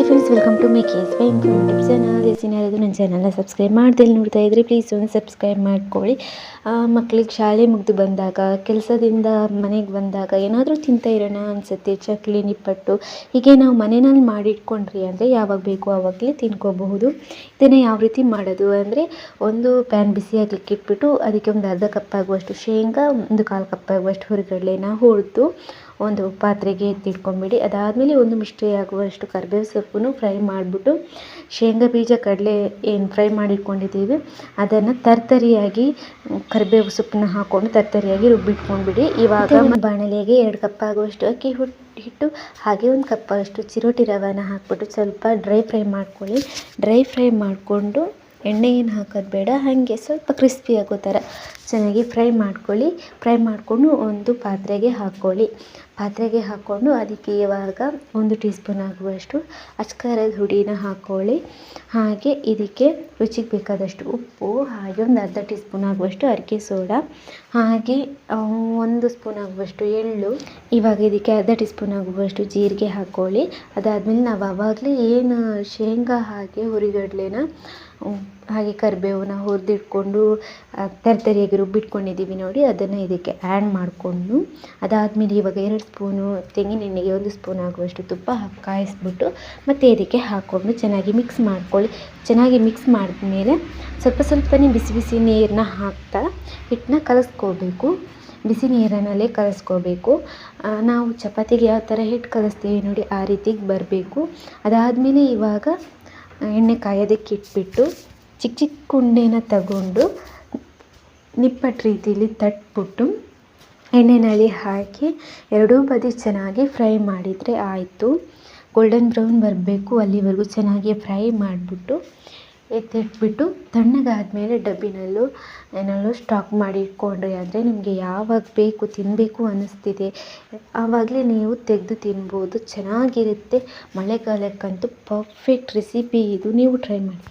Friends, welcome to my KSY informative channel. ಯಾರಾದರೂ ನನ್ನ ಚಾನಲ್ನ ಸಬ್ಸ್ಕ್ರೈಬ್ ಮಾಡ್ದೆ ನೋಡ್ತಾ ಇದ್ದರೆ ಪ್ಲೀಸ್ ಒಂದು ಸಬ್ಸ್ಕ್ರೈಬ್ ಮಾಡ್ಕೊಳ್ಳಿ. ಮಕ್ಕಳಿಗೆ ಶಾಲೆ ಮುಗಿದು ಬಂದಾಗ, ಕೆಲಸದಿಂದ ಮನೆಗೆ ಬಂದಾಗ ಏನಾದರೂ ತಿಂತಾ ಇರೋಣ ಅನಿಸುತ್ತೆ. ಚಕ್ಲಿ, ನಿಪ್ಪಟ್ಟು ಹೀಗೆ ನಾವು ಮನೆಯಲ್ಲಿ ಮಾಡಿಟ್ಕೊಂಡ್ರಿ ಅಂದರೆ ಯಾವಾಗ ಬೇಕೋ ಆವಾಗಲೇ ತಿನ್ಕೋಬಹುದು. ಇದನ್ನು ಯಾವ ರೀತಿ ಮಾಡೋದು ಅಂದರೆ, ಒಂದು ಪ್ಯಾನ್ ಬಿಸಿ ಆಗಲಿಕ್ಕೆ ಇಟ್ಬಿಟ್ಟು ಅದಕ್ಕೆ ಒಂದು ಅರ್ಧ ಕಪ್ ಆಗುವಷ್ಟು ಶೇಂಗಾ, ಒಂದು 1/4 ಕಪ್ ಆಗುವಷ್ಟು ಹುರಿಗಡಲೆನ ಹುರಿದು ಒಂದು ಪಾತ್ರೆಗೆ ಎತ್ತಿಟ್ಕೊಂಡ್ಬಿಡಿ. ಅದಾದಮೇಲೆ ಒಂದು ಮಿಷ್ಟಿ ಆಗುವಷ್ಟು ಕರಿಬೇವು ಸೊಪ್ಪನ್ನು ಫ್ರೈ ಮಾಡಿಬಿಟ್ಟು, ಶೇಂಗಾ ಬೀಜ ಕಡಲೆ ಏನು ಫ್ರೈ ಮಾಡಿಟ್ಕೊಂಡಿದ್ದೀವಿ ಅದನ್ನು ತರ್ತರಿಯಾಗಿ ಕರಿಬೇವು ಸೊಪ್ಪನ್ನ ಹಾಕ್ಕೊಂಡು ತರ್ತರಿಯಾಗಿ ರುಬ್ಬಿಟ್ಕೊಂಡ್ಬಿಡಿ. ಇವಾಗ ಬಾಣಲೆಗೆ 2 ಕಪ್ ಆಗುವಷ್ಟು ಅಕ್ಕಿ ಹಿಟ್ಟು, ಹಾಗೆ 1 ಕಪ್ ಅಷ್ಟು ಚಿರೋಟಿ ರವೆನ ಹಾಕ್ಬಿಟ್ಟು ಸ್ವಲ್ಪ ಡ್ರೈ ಫ್ರೈ ಮಾಡ್ಕೊಳ್ಳಿ. ಡ್ರೈ ಫ್ರೈ ಮಾಡಿಕೊಂಡು ಎಣ್ಣೆ ಏನು ಹಾಕೋದು ಬೇಡ, ಹಾಗೆ ಸ್ವಲ್ಪ ಕ್ರಿಸ್ಪಿ ಆಗೋ ಥರ ಚೆನ್ನಾಗಿ ಫ್ರೈ ಮಾಡ್ಕೊಳ್ಳಿ. ಫ್ರೈ ಮಾಡಿಕೊಂಡು ಒಂದು ಪಾತ್ರೆಗೆ ಹಾಕ್ಕೊಂಡು ಅದಕ್ಕೆ ಇವಾಗ 1 ಟೀ ಸ್ಪೂನ್ ಆಗುವಷ್ಟು ಅಚ್ಕಾರದ ಹುಡಿನ ಹಾಕ್ಕೊಳ್ಳಿ. ಹಾಗೆ ಇದಕ್ಕೆ ರುಚಿಗೆ ಬೇಕಾದಷ್ಟು ಉಪ್ಪು, ಹಾಗೆ ಒಂದು ಅರ್ಧ ಟೀ ಸ್ಪೂನ್ ಆಗುವಷ್ಟು ಅರಿಕೆ ಸೋಡಾ, ಹಾಗೆ 1 ಸ್ಪೂನ್ ಆಗುವಷ್ಟು ಎಳ್ಳು. ಇವಾಗ ಇದಕ್ಕೆ ಅರ್ಧ ಟೀ ಸ್ಪೂನ್ ಆಗುವಷ್ಟು ಜೀರಿಗೆ ಹಾಕ್ಕೊಳ್ಳಿ. ಅದಾದಮೇಲೆ ನಾವು ಆವಾಗಲೇ ಏನು ಶೇಂಗಾ ಹಾಗೆ ಹುರಿಗಡಲೆನ ಹಾಗೆ ಕರಿಬೇವನ್ನ ಹುರಿದಿಟ್ಕೊಂಡು ತರ್ತರಿಯಾಗಿ ರುಬ್ಬಿಟ್ಕೊಂಡಿದ್ದೀವಿ ನೋಡಿ, ಅದನ್ನು ಇದಕ್ಕೆ ಆ್ಯಡ್ ಮಾಡಿಕೊಂಡು, ಅದಾದಮೇಲೆ ಇವಾಗ 2 ಸ್ಪೂನು ತೆಂಗಿನ ಎಣ್ಣೆಗೆ 1 ಸ್ಪೂನ್ ಆಗುವಷ್ಟು ತುಪ್ಪ ಹಾಕಿ ಕಾಯಿಸ್ಬಿಟ್ಟು ಮತ್ತು ಇದಕ್ಕೆ ಹಾಕ್ಕೊಂಡು ಚೆನ್ನಾಗಿ ಮಿಕ್ಸ್ ಮಾಡ್ಕೊಳ್ಳಿ. ಚೆನ್ನಾಗಿ ಮಿಕ್ಸ್ ಮಾಡಿದ್ಮೇಲೆ ಸ್ವಲ್ಪನೇ ಬಿಸಿ ನೀರನ್ನ ಹಾಕ್ತಾ ಹಿಟ್ಟನ್ನ ಕಲಿಸ್ಕೋಬೇಕು. ಬಿಸಿ ನೀರಿನಲ್ಲೇ ಕಲಿಸ್ಕೋಬೇಕು. ನಾವು ಚಪಾತಿಗೆ ಯಾವ ಥರ ಹಿಟ್ಟು ಕಲಿಸ್ತೀವಿ ನೋಡಿ, ಆ ರೀತಿಗೆ ಬರಬೇಕು. ಅದಾದಮೇಲೆ ಇವಾಗ ಎಣ್ಣೆ ಕಾಯೋದಕ್ಕೆ ಇಟ್ಬಿಟ್ಟು ಚಿಕ್ಕ ಉಂಡೆನ ತಗೊಂಡು ನಿಪ್ಪಟ್ಟು ರೀತಿಯಲ್ಲಿ ತಟ್ಬಿಟ್ಟು ಎಣ್ಣೆನಲ್ಲಿ ಹಾಕಿ ಎರಡೂ ಬದಿ ಚೆನ್ನಾಗಿ ಫ್ರೈ ಮಾಡಿದರೆ ಆಯಿತು. ಗೋಲ್ಡನ್ ಬ್ರೌನ್ ಬರಬೇಕು, ಅಲ್ಲಿವರೆಗೂ ಚೆನ್ನಾಗಿ ಫ್ರೈ ಮಾಡಿಬಿಟ್ಟು ಎತ್ತಿಟ್ಬಿಟ್ಟು ತಣ್ಣಗಾದಮೇಲೆ ಡಬ್ಬಿನಲ್ಲೂ ಸ್ಟಾಕ್ ಮಾಡಿ ಇಟ್ಕೊಂಡ್ರಿ ಅಂದರೆ ನಿಮಗೆ ಯಾವಾಗ ಬೇಕು ತಿನ್ನಬೇಕು ಅನ್ನಿಸ್ತಿದೆ ಆವಾಗಲೇ ನೀವು ತೆಗೆದು ತಿನ್ಬೋದು. ಚೆನ್ನಾಗಿರುತ್ತೆ. ಮಳೆಗಾಲಕ್ಕಂತೂ ಪರ್ಫೆಕ್ಟ್ ರೆಸಿಪಿ ಇದು, ನೀವು ಟ್ರೈ ಮಾಡಿ.